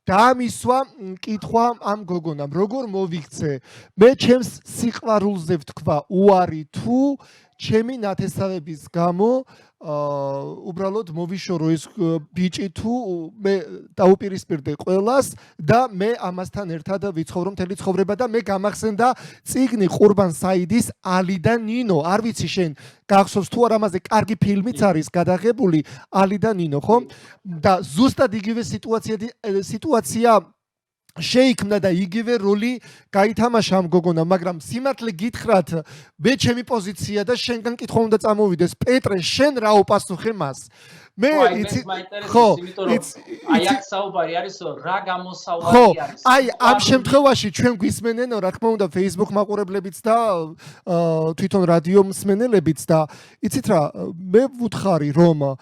დაამისვა კითხვა ამ გოგონამ, როგორ მოვიქცე? მე ჩემს სიყვარულზე ვთქვა უარი თუ ჩემი ნათესავების გამო უბრალოდ მოვიშორო ეს ბიჭი თუ მე დაუპირისპირდე ყველას და მე ამასთან ერთად ვიცხოვრო მთელი ცხოვრება და მე გამახსენდა წიგნი ყურბან საიდის ალი და ნინო. არ ვიცი შენ გახსოვს თუ არა, ამაზე კარგი ფილმიც არის გადაღებული, ალი და ნინო, ხო? და ზუსტად იგივე სიტუაცია შეიქმნა და იგივე როლი გაითამაშა ამ გოგონამ, მაგრამ სიმართლე გითხრათ, მე ჩემი პოზიცია და შენგან კითხვა უნდა წამოვიდეს, პეტრე, შენ რა უპასუხე მას? მე იცი ხო,
აი აქ საუბარი არის რა გამოსავალი არის.
აი ამ შემთხვევაში ჩვენ გვისმენენ, რა თქმა უნდა, Facebook მაყურებლებიც და თვითონ რადიო მსმენელებიც და იცით რა, მე ვუთხარი რომ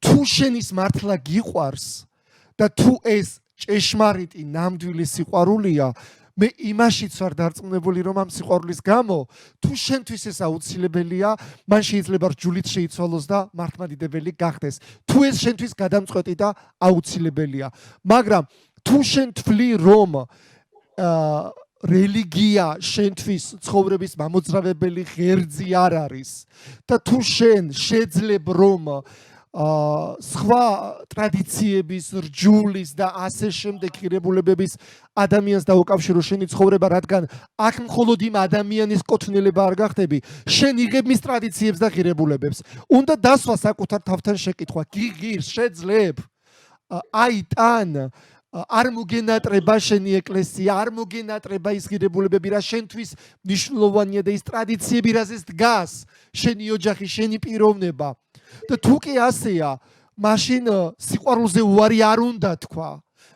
თუ შენის მართლა გიყვარს და თუ ეს ჭეშმარიტი ნამდვილი სიყვარულია, მე იმაშიც ვარ დარწმუნებული, რომ ამ სიყვარულის გამო თუ შენთვის ეს აუცილებელია, მან შეიძლება რჯულით შეიცვალოს და მართლმადიდებელი გახდეს. თუ ეს შენთვის გადამწყვეტი და აუცილებელია. მაგრამ თუ შენ თვლი, რომ რელიგია შენთვის ცხოვრების მამოძრავებელი ღერძი არ არის და თუ შენ შეძლებ რომ სხვა ტრადიციების, რჯულის და ასე შემდეგ ღირებულებების ადამიანს დაუკავშირო შენი ცხოვრება, რადგან აქ მხოლოდ იმ ადამიანის კუთვნილება არ გახდები, შენ იღებ მის ტრადიციებს და ღირებულებებს. უნდა დასვა საკუთარ თავთან შეკითხვა, გიღირს, შეძლებ? აი თან არ მოგენატრება შენი ეკლესია, არ მოგენატრება ის ღირებულებები, რა შენთვის მნიშვნელოვანია და ის ტრადიციები, რაზეც დგას შენი ოჯახი, შენი პიროვნება. და თუ კი ასეა, მაშინ სიყვარულზე უარი არ უნდა თქვა,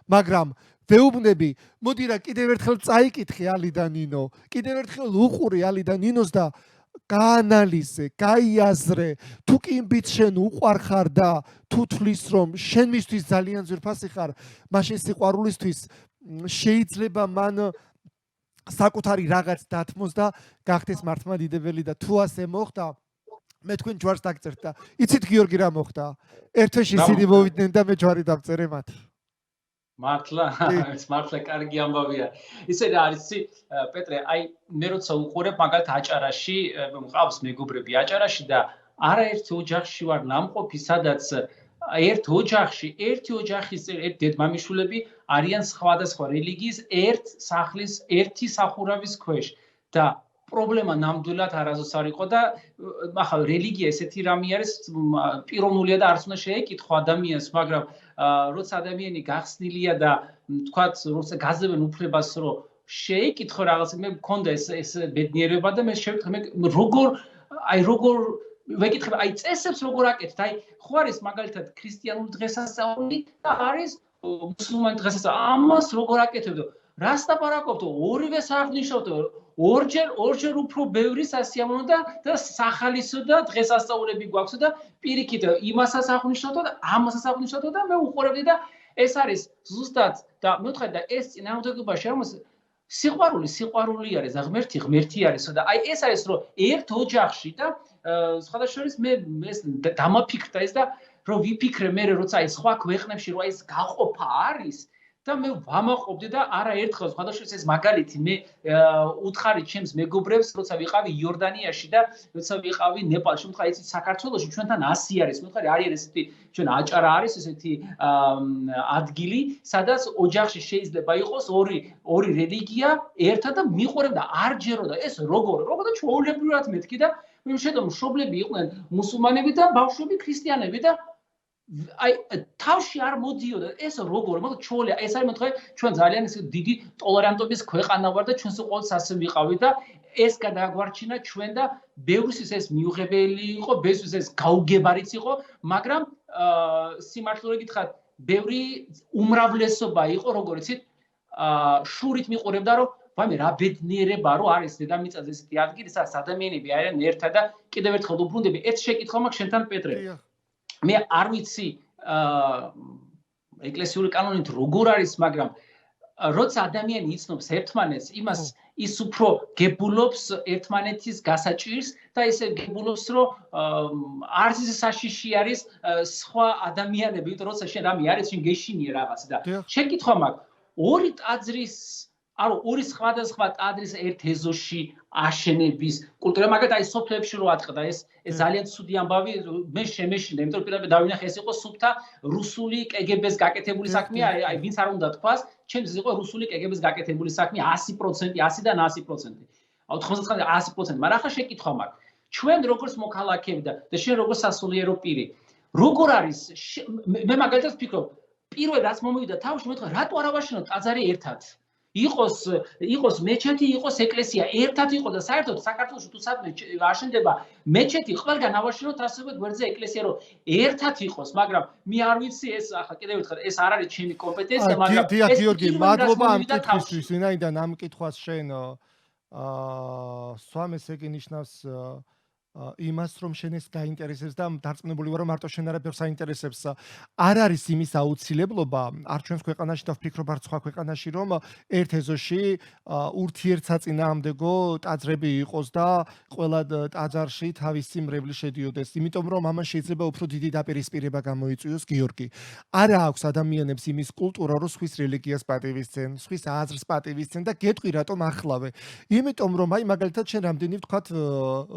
მაგრამ ვეუბნები, მოდი რა კიდევ ერთხელ წაიკითხე ალი და ნინო, კიდევ ერთხელ უყური ალი და ნინოს და გაანალიზე, გაიაზრე, თუ კი იმ ბიჭს შენ უყვარ ხარ და თუ თვლის რომ შენ მისთვის ძალიან ძვირფასი ხარ, მაშინ სიყვარულისთვის შეიძლება მან საკუთარი რაღაც დათმოს და გახდეს მართლმადიდებელი და თუ ასე მოხდა, მე თქვენ ჯვარს დაგწერთ და იცით გიორგი რა მოხდა? ერთ თვეში ისინი მოვიდნენ და მე ჯვარი დავწერე მათ.
მართლა, ეს მართლა კარგი ამბავია. ისე რა არის, პეტრე, აი მე როცა უყურებ მაგალითად აჭარაში, მყავს მეგობრები აჭარაში და არაერთ ოჯახში ვარ ნამყოფი, სადაც ერთ ოჯახში, ერთი ოჯახის ერთ დედმამიშვილები არიან სხვადასხვა რელიგიის ერთ სახლის, ერთი სახურავის ქვეშ და პრობლემა ნამდვილად არასდროს არ იყო და ახლა რელიგია ესეთი რამე არის პიროვნულია და არც უნდა შეეკითხო ადამიანს, მაგრამ როცა ადამიანი გახსნილია და თქვათ, როცა გაძლევენ უფლებას, რომ შეეკითხო რაღაცა, მე მქონდა ეს ბედნიერება და მე შევკითხე, მე როგორ ვეკითხებ, წესებს როგორ აკეთებთ, ხო არის მაგალითად ქრისტიანული დღესასწაული და არის მუსლიმანი დღესასწაული, ამას როგორ აკეთებდო? რას ლაპარაკობთ? ორივეს აღნიშნავთ, ორჯერ უფრო ბევრი სასიამოვნო და სახალისო და დღესასწაულები გვაქვს და პირიქით იმასაც აღნიშნავთ და ამასაც აღნიშნავთ და მე უყურებდი და ეს არის ზუსტად და მე ვთქვი და ეს წინააღმდეგობაში არის სიყვარული არის და ღმერთი არის და ეს არის რომ ერთ ოჯახში და სხვადასხვა მე ეს დამაფიქრდა ეს და რომ ვიფიქრე მე როცა ეს სხვა ქვეყნებში რომ ეს გაყოფა არის და მე ვამაყობდი და არა ერთხელ სხვადასხვა ეს მაგალითი მე უთხარი ჩემს მეგობრებს როცა ვიყავი იორდანიაში და როცა ვიყავი ნეპალში მე იცით საქართველოში ჩვენთან 100 არის მე ვთქვი არის ესეთი ჩვენ აჭარა არის ესეთი ადგილი სადაც ოჯახში შეიძლება იყოს ორი რელიგია ერთად და მიყურებდა არ ჯეროდა ეს როგორ და ჩვეულებრივად მეთქი და მე შედომ მშობლები იყვნენ მუსულმანები და ბავშვები ქრისტიანები და თავში არ მოდიოდა ეს როგორ მოდი ჩოლია ეს არის მეთქე ჩვენ ძალიან ეს დიდი ტოლერანტობის ქვეყანა ვარ და ჩვენს ყოველს ასე ვიყავით და ეს გადაგვარჩინა ჩვენ და ბევრისთვის ეს მიუღებელი იყო ბევრისთვის ეს გაუგებარიც იყო მაგრამ სიმართლე გითხრათ ბევრი უმრავლესობა იყო როგორ იცით შურით მიყურებდა რომ ვაიმე რა ბედნიერება რომ არის დედამიწაზე ესეთი ადგილი სადაც ადამიანები არიან ერთად და კიდევ ერთხელ უბრუნდები ერთ შეკითხვა მაქვს შენთან პეტრე მე არ ვიცი ეკლესიური კანონით როგორ არის მაგრამ როცა ადამიანი იცნობს ერთმანეთს იმას ის უფრო გებულობს ერთმანეთის გასაჭირს და ესე გებულობს რომ არც ისე საშიში არის სხვა ადამიანები იმიტომ როცა შენ რამე არის შენ გეშინია რაღაც და შეკითხვა მაქვს ორი ტაძრის ორი სხვადასხვა ტაძრის ერთ ეზოში აშენების კულტურა მაგათ სოფლებში რო ატყდა ეს ძალიან ცუდი ამბავი მე შემეშინდა იმიტომ რომ პირდაპირ დავინახე ეს იყო სუფთა რუსული კგბ-ს გაკეთებული საქმე ვინც არ უნდა თქვას ჩემს ის იყო რუსული კგბ-ს გაკეთებული საქმე 100% 100-დან 100% 99% მაგრამ ახლა შეკითხვა მაქვს ჩვენ როგორც მოქალაქეები და შენ როგორც სასულიერო პირი როგორ არის მე მაგალითად ვფიქრობ პირველ რაც მომივიდა თავში მე თქვა რატო არ ავაშენოთ ტაძარი ერთად იყოს მეჩეთი, იყოს ეკლესია, ერთად იყო და საერთოდ საქართველოში თუ სადმე აშენდება მეჩეთი, ყველგან ავაშენოთ ასევე გვერდზე ეკლესია, რომ ერთად იყოს, მაგრამ მე არ ვიცი ეს ახლა კიდევ ერთხელ ეს არ არის ჩემი კომპეტენცია, მაგრამ
ეს გიორგი, მადლობა ამ კითხვისთვის, ვინაიდან ამ კითხვას შენ სვამ ესე იგი ნიშნავს იმას რომ შენ ეს გაინტერესებს და დარწმუნებული ვარ რომ მარტო შენ არაფერს აინტერესებს არ არის იმის აუცილებლობა არ ჩვენს ქვეყანაში და ვფიქრობ არ სხვა ქვეყანაში რომ ერთ ეზოში ურთიერთსაწინააღმდეგო ტაძრები იყოს და ყველა ტაძარში თავისი მრევლი შედიოდეს იმიტომ რომ ამან შეიძლება უფრო დიდი დაპირისპირება გამოიწვიოს გიორგი არა აქვს ადამიანებს იმის კულტურა რომ სხვის რელიგიას პატივისცენ სხვის აზრს პატივისცენ და გეტყვი რატომ ახლავე იმიტომ რომ აი მაგალითად შენ რამდენი ვთქვათ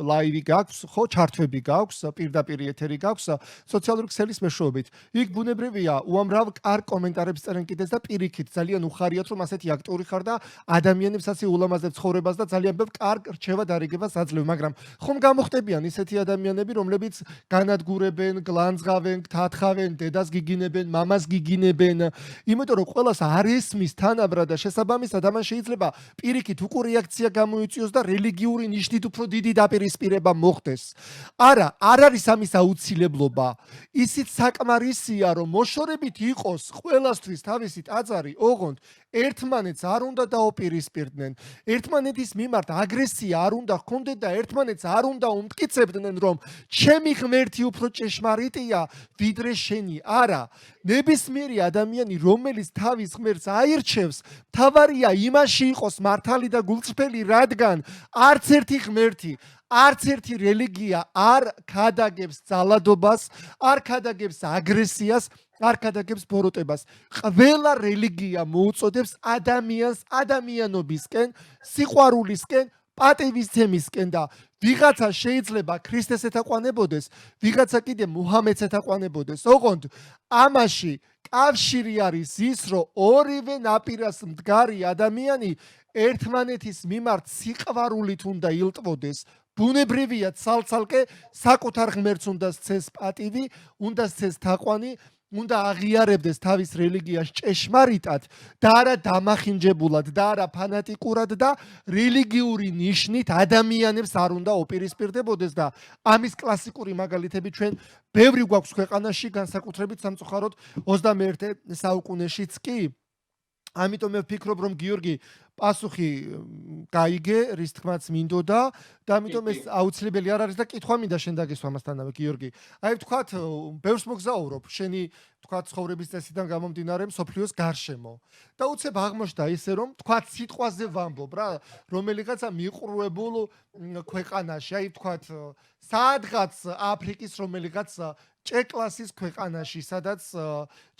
ლაივი ხო ჩართვები გაქვს პირდაპირ ეთერი გაქვს სოციალური ქსელის მეშვეობით იქ ბუნებრივია უამრავ კარგ კომენტარებს წერენ კიდეც და პირიქით ძალიან უხარიათ რომ ასეთი აქტორი ხარ და ადამიანებს ასე ულამაზებ ცხოვრებას და ძალიან ბევრ კარგ რჩევა დარიგებას აძლევ მაგრამ ხომ გამოხდებიან ისეთი ადამიანები რომლებიც განადგურებენ გლანძღავენ თათხავენ დედას გიგინებენ მამას გიგინებენ იმიტომ რომ ყველას არ ესმის თანაბრად და შესაბამისად ამან შეიძლება პირიქით უკუ რეაქცია გამოიწვიოს და რელიგიური ნიშნით უფრო დიდი დაპირისპირება არა, არ არის ამის აუცილებლობა. ისიც საკმარისია, რომ მოშორებით იყოს ყველასთვის თავისი ტაძარი, ოღონდ ერთმანეთს არ უნდა დაუპირისპირდნენ. ერთმანეთის მიმართ აგრესია არ უნდა ჰქონდეთ და ერთმანეთს არ უნდა უმტკიცებდნენ, რომ ჩემი ღმერთი უფრო ჭეშმარიტია, ვიდრე შენი. არა, ნებისმიერი ადამიანი, რომელიც თავის ღმერთს აირჩევს, თავარია იმაში იყოს მართალი და გულწრფელი, რადგან არც ერთი ღმერთი არც ერთი რელიგია არ ქადაგებს ძალადობას, არ ქადაგებს აგრესიას, არ ქადაგებს ბოროტებას. ყველა რელიგია მოუწოდებს ადამიანს ადამიანობისკენ, სიყვარულისკენ, პატივისცემისკენ და ვიღაცა შეიძლება ქრისტეს ეთაყვანებოდეს, ვიღაცა კიდე მუჰამედს ეთაყვანებოდეს. ოღონდ ამაში კავშირი არის ის, რომ ორივე ნაპირას მდგარი ადამიანი ერთმანეთის მიმართ სიყვარულით უნდა ილტვოდეს. ბუნებრივია ცალ-ცალკე საკუთარ ღმერთს უნდა სცეს პატივი, უნდა სცეს თაყვანი, უნდა აღიარებდეს თავის რელიგიას ჭეშმარიტად და არა დამახინჯებულად და არა ფანატიკურად და რელიგიური ნიშნით ადამიანებს არ უნდა ოპირისპირდებოდეს და ამის კლასიკური მაგალითები ჩვენ ბევრი გვაქვს ქვეყანაში, განსაკუთრებით სამწუხაროდ 21 საუკუნეშიც კი. ამიტომ მე ვფიქრობ, რომ გიორგი პასუხი გაიგე, რის თქმაც მინდოდა და ამიტომ ეს აუცილებელი არ არის და კითხვა მინდა შენ დაგესვა მასთანავე გიორგი. აი ვთქვათ, ბევრს მოგზაურობ, შენი ვთქვათ ცხოვრების წესიდან გამომდინარე მსოფლიოს გარშემო. და უცებ აღმოჩნდა ისე, რომ ვთქვათ სიტყვაზე ვამბობ რა, რომელიღაცა მიყრუებულ ქვეყანაში, აი ვთქვათ სადღაც აფრიკის რომელიღაც ჭეკლასის ქვეყანაში, სადაც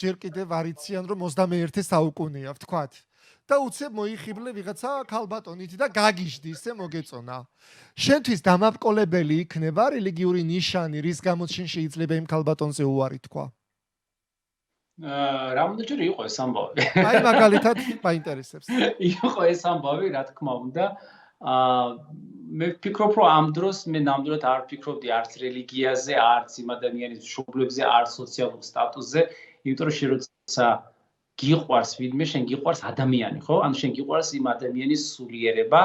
ჯერ კიდევ არიციან, რომ 21 საუკუნეა, ვთქვათ. და უცებ მოიხიბლე ვიღაცა ქალბატონით და გაგიჟდი, ისე მოგეწონა. შენთვის დამაბკოლებელი იქნება რელიგიური ნიშანი, რის გამოც შენ შეიძლება იმ ქალბატონზე უარი თქვა?
რამდენჯერ იყო ეს ამბავი?
აი მაგალითად მაინტერესებს.
იყო ეს ამბავი, რა თქმა უნდა. მე ვფიქრობ, რომ ამ დროს მე ნამდვილად არ ვფიქრობდი არც რელიგიაზე, არც იმ ადამიანის მშობლებზე, არც სოციალურ სტატუსზე, იმიტომ რომ შენ როცა გიყვარს ვინმე, შენ გიყვარს ადამიანი, ხო? ანუ შენ გიყვარს იმ ადამიანის სულიერება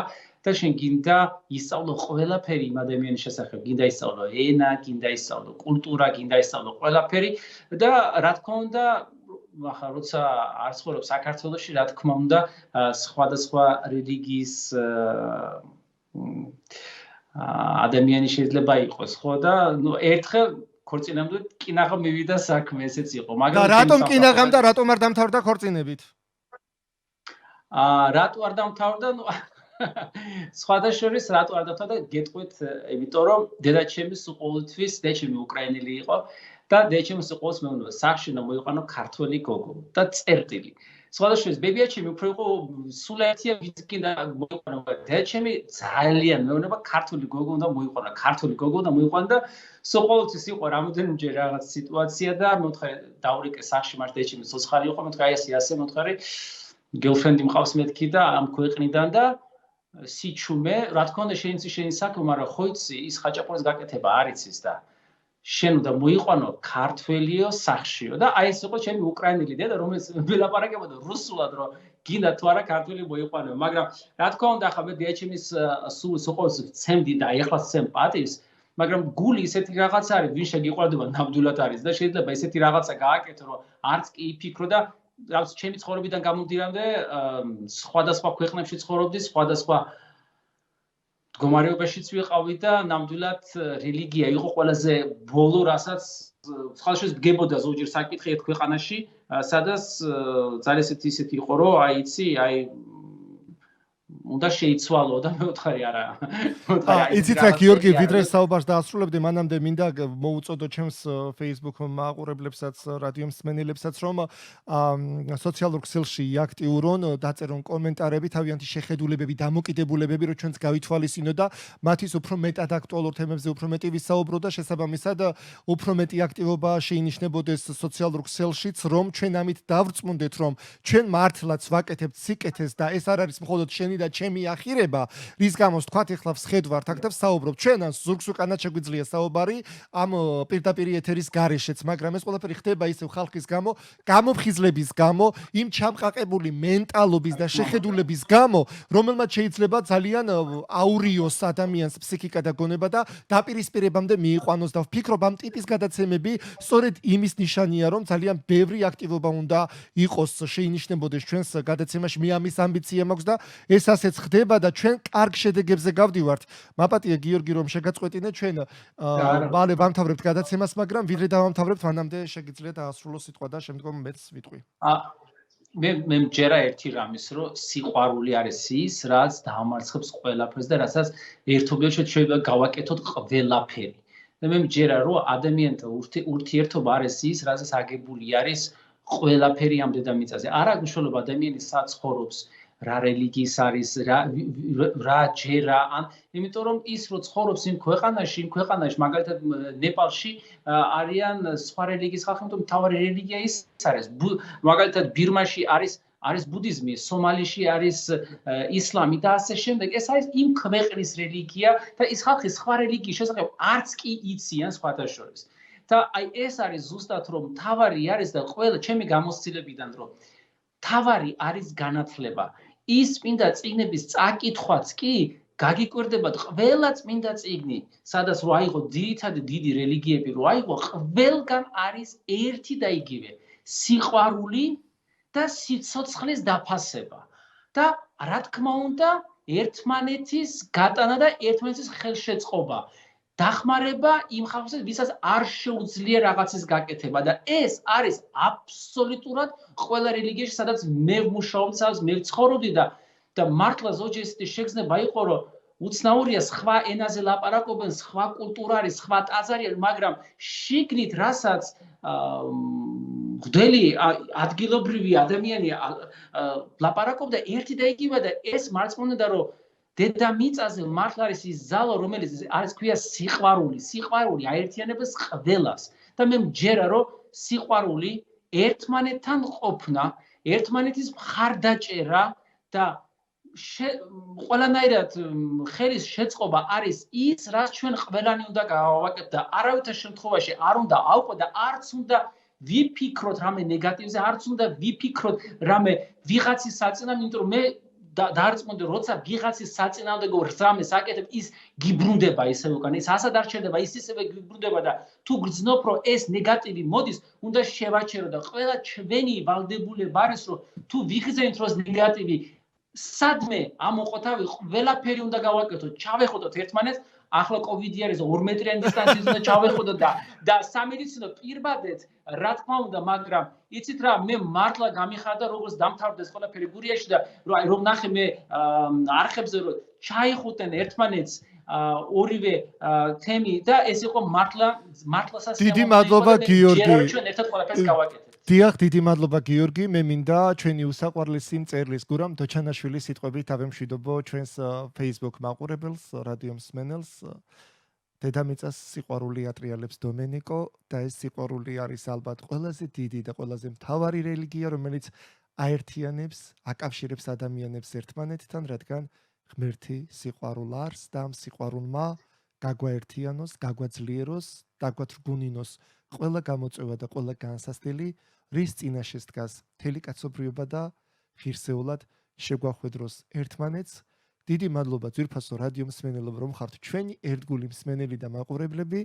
და შენ გინდა ისწავლო ყველაფერი იმ ადამიანის შესახებ, გინდა ისწავლო ენა, გინდა ისწავლო კულტურა, გინდა ისწავლო ყველაფერი და რა თქმა უნდა ახლა როცა არ ცხოვრობ საქართველოში, რა თქმა უნდა, სხვადასხვა რელიგიის ადამიანი შეიძლება იყოს, ხო და ნუ ერთხელ ქორწინამდე კინაღა მივიდა საქმე, ესეც იყო.
მაგრამ რატომ კინაღამ და რატომ არ დამთავრდა ქორწინებით?
რატო არ დამთავრდა? ნუ სხვადასხვის რატო არ დამთავრდა? გეტყვით, იმიტომ რომ დედაჩემი ყოველთვის დედაჩემი უკრაინელი იყო და დედაჩემი ყოველთვის მეუბნება, სახში უნდა მოიყვანო ქართველი გოგო და წერტილი. სხვადასხვის ბებიაჩემი უფრო იყო სულეთია, ვინც კიდე მოიყვანა. დედაჩემი ძალიან მეუბნება ქართული გოგო უნდა მოიყვანა, ქართული გოგო უნდა მოიყვანა და ყოველთვის იყო რამოდენიმეჯერ რაღაც სიტუაცია და მოთხარი დავრიკე სახში მაშ დედაჩემი ცოცხალი იყო, მოთხარი აი ასე მოთხარი გერლფრენდი მყავს მეთქი და ამ ქვეყნიდან და სიჩუმე, რა თქმა უნდა შენი საქმე, მაგრამ ხო იცი ის ხაჭაპურის გაკეთება არ იცის და შენ უნდა მოიყვანო ქართველიო სახშიო და აი ეს იყო ჩემი უკრაინელი დედა, რომელიც ველაპარაკებოდა რუსულად, რომ გინდა თუ არა ქართველი მოიყვანო, მაგრამ რა თქმა უნდა ახლა მე დედაჩემის სულს ყოველთვის ვცემდი და ეხლა ვცემ პატივს, მაგრამ გული ისეთი რაღაც არის, ვინ შეგიყვარდება ნამდვილად არის და შეიძლება ესეთი რაღაცა გააკეთო, რომ არც კი იფიქრო და რაც ჩემი ცხოვრებიდან გამომდინარე, სხვადასხვა ქვეყნებში ცხოვრობდი, სხვადასხვა მდგომარეობაშიც ვიყავი და ნამდვილად რელიგია იყო ყველაზე ბოლო, რასაც სხვადასხვა დგებოდა ზოგჯერ საკითხი ერთ ქვეყანაში, სადაც ძალიან ისეთი იყო, რომ აი იცი, აი უნდა შეიცვალო და მე ვთხარი არა.
იცით რა გიორგი, ვიდრე საუბარს დაასრულებდი, მანამდე მინდა მოუწოდო ჩემს Facebook მაყურებლებსაც, რადიო მსმენელებსაც, რომ სოციალურ ქსელში აქტიურონ, დაწერონ კომენტარები, თავიანთი შეხედულებები, დამოკიდებულებები, რომ ჩვენც გავითვალისწინო და მათთვის უფრო მეტად აქტუალურ თემებზე უფრო მეტი ვისაუბრო და შესაბამისად უფრო მეტი აქტივობა შეინიშნებოდეს სოციალურ ქსელშიც, რომ ჩვენ ამით დავრწმუნდეთ, რომ ჩვენ მართლაც ვაკეთებთ სიკეთეს და ეს არ არის მხოლოდ შენი და ჩემი ახირება, რის გამოც თქვათ ეხლა ვსხედვართ აქ და ვსაუბრობ. ჩვენაც ზურგს უკანად შეგვიძლია საუბარი ამ პირდაპირ ეთერის გარეშეც, მაგრამ ეს ყველაფერი ხდება ისევ ხალხის გამო, გამოფხიზლების გამო, იმ ჩამყაყებული მენტალობის და შეხედულების გამო, რომელმაც შეიძლება ძალიან აურიოს ადამიანს ფსიქიკა და გონება და დაპირისპირებამდე მიიყვანოს და ვფიქრობ ამ ტიპის გადაცემები სწორედ იმის ნიშანია, რომ ძალიან ბევრი აქტივობა უნდა იყოს, შეინიშნებოდეს ჩვენს გადაცემაში. მე ამის ამბიცია მაქვს და ეს ასეც ხდება და ჩვენ კარგ შედეგებზე გავდივართ. მაპატია გიორგი რომ შეგაწყვეტინე, ჩვენ მალე ვამთავრებთ გადაცემას, მაგრამ ვიდრე დავამთავრებთ, მანამდე შეგიძლიათ დაასრულო სიტყვა და შემდგომ მეც ვიტყვი.
მე მჯერა ერთი რამის, რომ სიყვარული არის ის, რაც დაამარცხებს ყველაფერს და რასაც ერთობლივად შეიძლება გავაკეთოთ ყველაფერი. და მე მჯერა, რომ ადამიანთა ურთიერთობა არის ის, რასაც აგებული არის ყველაფერი ამ დედამიწაზე. არა გუშინდება ადამიანი საცხოვრობს, რა რელიგიის არის, რა ჯერა, ან იმიტომ რომ ის რო ცხოვრობს იმ ქვეყანაში მაგალითად ნეპალში არიან სხვა რელიგიის ხალხი, იმიტომ მთავარი რელიგია ის არის. მაგალითად ბირმაში არის ბუდიზმი, სომალიში არის ისლამი და ასე შემდეგ. ეს არის იმ ქვეყნის რელიგია და ის ხალხი სხვა რელიგიის შესახებ არც კი იციან სხვათა შორის. და აი ეს არის ზუსტად რომ თავარი არის და ყველა ჩემი გამოცდილებიდან რომ თავარი არის განათლება. ის წმინდა წიგნების წაკითხვაც კი გაგიკვირდება ყველა წმინდა წიგნი, სადაც რო აიღო ძირითადი დიდი რელიგიები რო აიღო, ყველგან არის ერთი და იგივე სიყვარული და სიცოცხლის დაფასება. და რა თქმა უნდა, ერთმანეთის გატანა და ერთმანეთის ხელშეწყობა. დახმარება იმ ხალხს, ვისაც არ შეუძლია რაღაცის გაკეთება და ეს არის აბსოლუტურად ყველა რელიგიაში, სადაც მე ვმუშაობ, სადაც მე ვცხოვრობდი და მართლა ზოგიერთი შეგრძნება იყო, რომ უცნაურია სხვა ენაზე ლაპარაკობენ, სხვა კულტურა არის, სხვა ტაძარი არის, მაგრამ შიგნით რასაც გვდელი ადგილობრივი ადამიანი ლაპარაკობდა ერთი და იგივე და ეს მარცხმუნდა რომ დედამიწაზე მართლა არის ის ზალა რომელიც არის ქვია სიყვარული აერთიანებს ყველას და მე მჯერა რომ სიყვარული ერთმანეთთან ყოფნა ერთმანეთის მხარდაჭერა და ყველანაირად ხელის შეწყობა არის ის რაც ჩვენ ყველანი უნდა გავაკეთოთ და არავითარ შემთხვევაში არ უნდა ავყო და არც უნდა ვიფიქროთ რამე ნეგატივზე, არც უნდა ვიფიქროთ რამე ვიღაცის საწინააღმდეგო, იმიტომ რომ მე დაარწმუნდი, როცა ვიღაცის საწინააღმდეგო რამეს აკეთებ, ის გიბრუნდება ისევ უკან, ის ასად არ ჩერდება, ის ისევე გიბრუნდება და თუ გრძნობ, რომ ეს ნეგატივი მოდის, უნდა შევაჩერო და ყველა ჩვენი ვალდებულება არის, რომ თუ ვიგრძენთ, რომ ნეგატივი სადმე ამოყოთავი, ყველაფერი უნდა გავაკეთოთ, ჩავეხოდოთ ერთმანეთს, ახლა კოვიდი არის 2 მეტრიანი დისტანციით უნდა ჩავეხოდოთ და სამედიცინო პირბადეთ, რა თქმა უნდა, მაგრამ იცით რა, მე მართლა გამიხარდა, როგორც დამთავრდეს ყველაფერი გურიაში და რომ ნახე მე არხებზე რომ ჩაიხუტენ ერთმანეთს ორივე თემი და ეს იყო მართლა სასიამოვნო.
დიდი მადლობა გიორგი.
ჩვენ ერთად ყველაფერს გავაკეთეთ.
დიახ, დიდი მადლობა გიორგი. მე მინდა ჩვენი უსაყვარლესი მწერლის გურამ დოჩანაშვილის სიტყვებით ავემშვიდობო ჩვენს Facebook მაყურებელს, რადიო მსმენელს. დედამიწას სიყვარული ატრიალებს დომენიკო და ეს სიყვარული არის ალბათ ყველაზე დიდი და ყველაზე მთავარი რელიგია, რომელიც აერთიანებს, აკავშირებს ადამიანებს ერთმანეთთან, რადგან ღმერთი სიყვარულ არის და ამ სიყვარულმა გაგვაერთიანოს, გაგვაძლიეროს, დაგვათრგუნინოს ყველა გამოწვევა და ყველა განსასწრელი, რის წინაშე დგას მთელი კაცობრიობა და ღირსეულად შეგვახვედროს ერთმანეთს. დიდი მადლობა ძვირფასო რადიო მსმენელო, რომ ხართ ჩვენი ერთგული მსმენელი და მაყურებლები.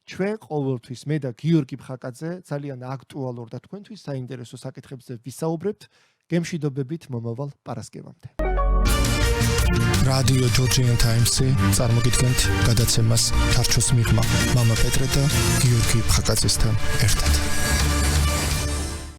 ჩვენ ყოველთვის მე და გიორგი ფხაკაძე ძალიან აქტუალურ და თქვენთვის საინტერესო საკითხებზე ვისაუბრებთ. გემშვიდობებით მომავალ პარასკევამდე. რადიო ჯორჯიან ტაიმსი წარმოგიდგენთ გადაცემას თარჩოს მიღმა მამა პეტრე და გიორგი ფხაკაძესთან ერთად.